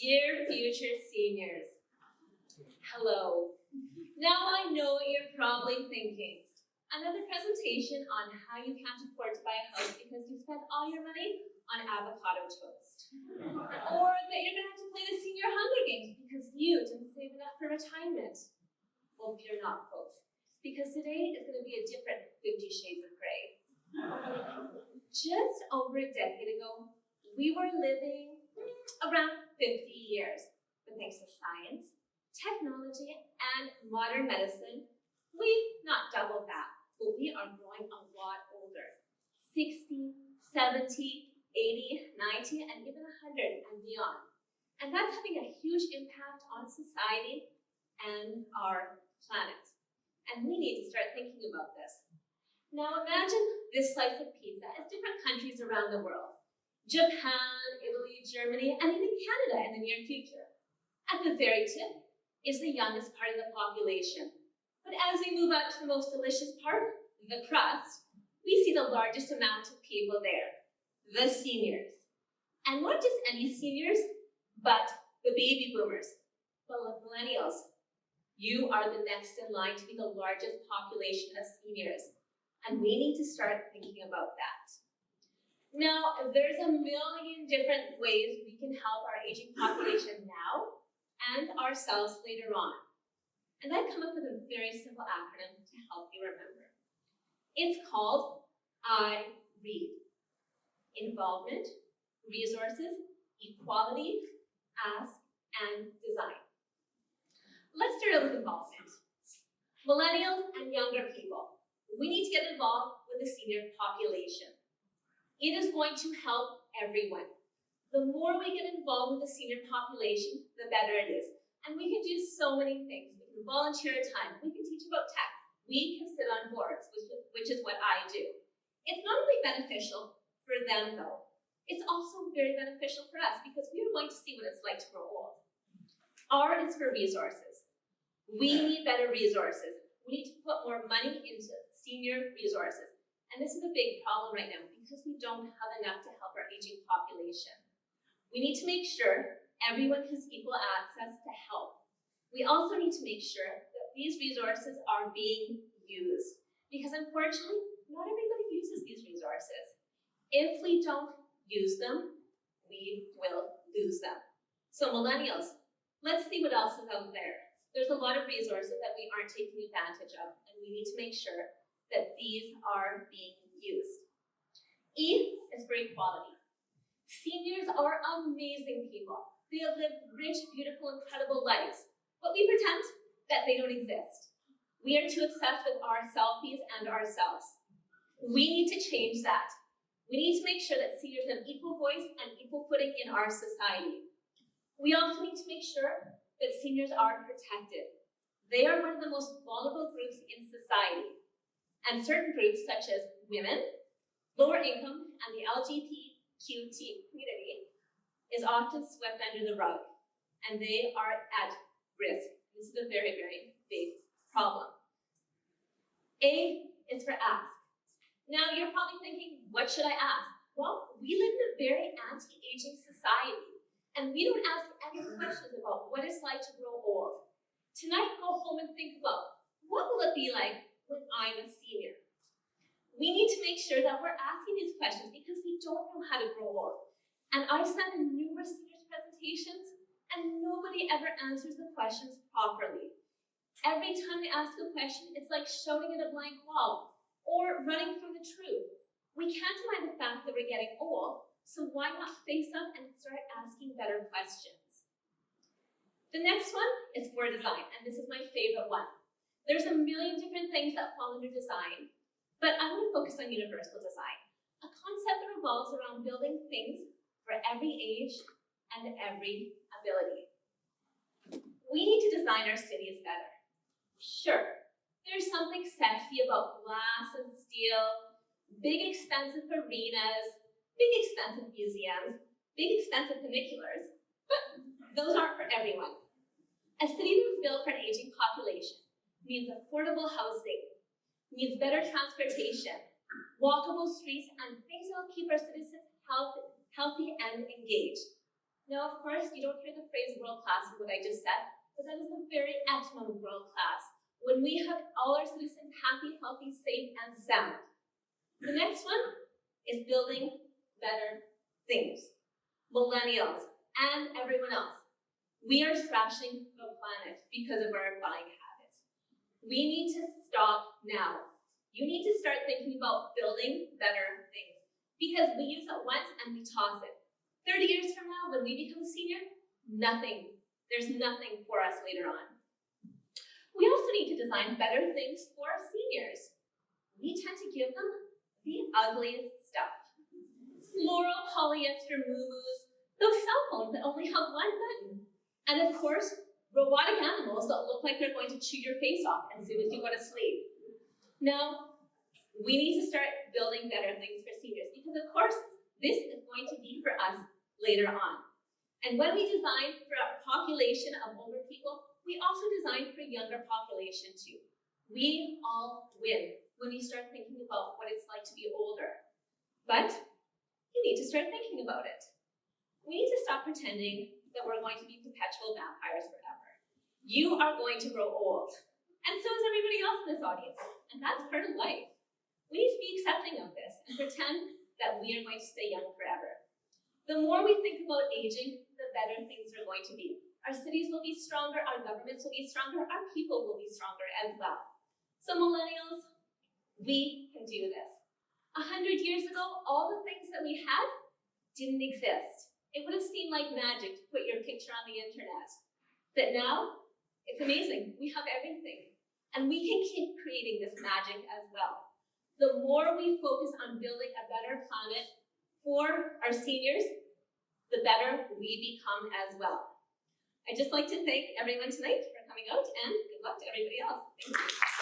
Dear future seniors, hello. Now I know what you're probably thinking. Another presentation on how you can't afford to buy a house because you spent all your money on avocado toast. Or that you're going to have to play the senior Hunger Games because you didn't save enough for retirement. Well, fear not, folks, because today is going to be a different 50 Shades of Grey. Just over a decade ago, we were living around 50 years. But thanks to science, technology, and modern medicine, we've not doubled that, but we are growing a lot older. 60, 70, 80, 90, and even 100 and beyond. And that's having a huge impact on society and our planet. And we need to start thinking about this. Now imagine this slice of pizza as different countries around the world. Japan, Italy, Germany, and even Canada in the near future. At the very tip is the youngest part of the population. But as we move out to the most delicious part, the crust, we see the largest amount of people there, the seniors. And not just any seniors, but the baby boomers, the millennials. You are the next in line to be the largest population of seniors. And we need to start thinking about that. Now, there's a million different ways we can help our aging population now and ourselves later on. And I've come up with a very simple acronym to help you remember. It's called I-READ. Involvement, resources, equality, ask, and design. Let's start out with involvement. Millennials and younger people, we need to get involved with the senior population. It is going to help everyone. The more we get involved with the senior population, the better it is. And we can do so many things. We can volunteer time. We can teach about tech. We can sit on boards, which is what I do. It's not only beneficial for them, though. It's also very beneficial for us because we are going to see what it's like to grow old. R is for resources. We need better resources. We need to put more money into senior resources. And this is a big problem right now because we don't have enough to help our aging population. We need to make sure everyone has equal access to help. We also need to make sure that these resources are being used because unfortunately, not everybody uses these resources. If we don't use them, we will lose them. So millennials, let's see what else is out there. There's a lot of resources that we aren't taking advantage of, and we need to make sure that these are being used. E is for equality. Seniors are amazing people. They have lived rich, beautiful, incredible lives, but we pretend that they don't exist. We are too obsessed with our selfies and ourselves. We need to change that. We need to make sure that seniors have equal voice and equal footing in our society. We also need to make sure that seniors are protected. They are one of the most vulnerable groups in society. And certain groups, such as women, lower income, and the LGBTQ community, is often swept under the rug, and they are at risk. This is a very, very big problem. A is for ask. Now, you're probably thinking, what should I ask? Well, we live in a very anti-aging society, and we don't ask any questions about what it's like to grow old. Tonight, go home and think about, what will it be like when I'm a senior? We need to make sure that we're asking these questions because we don't know how to grow old. And I've sat in numerous seniors presentations and nobody ever answers the questions properly. Every time I ask a question, it's like shouting at a blank wall or running from the truth. We can't deny the fact that we're getting old, so why not face up and start asking better questions? The next one is for design, and this is my favorite one. There's a million different things that fall under design, but I'm going to focus on universal design, a concept that revolves around building things for every age and every ability. We need to design our cities better. Sure, there's something sexy about glass and steel, big expensive arenas, big expensive museums, big expensive funiculars, but those aren't for everyone. A city that's built for an aging population means affordable housing, means better transportation, walkable streets, and things that will keep our citizens healthy and engaged. Now, of course, you don't hear the phrase world class in what I just said, but that is the very etymology of world class, when we have all our citizens happy, healthy, safe, and sound. The next one is building better things. Millennials and everyone else, we are trashing the planet because of our buying habits. We need to stop now. You need to start thinking about building better things, because we use it once and we toss it. 30 years from now, when we become a senior, nothing. There's nothing for us later on. We also need to design better things for our seniors. We tend to give them the ugliest stuff. Floral polyester moo-moos, those cell phones that only have one button, and of course, robotic animals that look like they're going to chew your face off as soon as you go to sleep. Now, we need to start building better things for seniors, because of course, this is going to be for us later on. And when we design for a population of older people, we also design for a younger population too. We all win when we start thinking about what it's like to be older. But you need to start thinking about it. We need to stop pretending that we're going to be perpetual vampires forever. You are going to grow old, and so is everybody else in this audience, and that's part of life. We need to be accepting of this and pretend that we are going to stay young forever. The more we think about aging, the better things are going to be. Our cities will be stronger, our governments will be stronger, our people will be stronger as well. So millennials, we can do this. 100 years ago, all the things that we had didn't exist. It would have seemed like magic to put your picture on the internet. But now, it's amazing. We have everything. And we can keep creating this magic as well. The more we focus on building a better planet for our seniors, the better we become as well. I'd just like to thank everyone tonight for coming out, and good luck to everybody else. Thank you.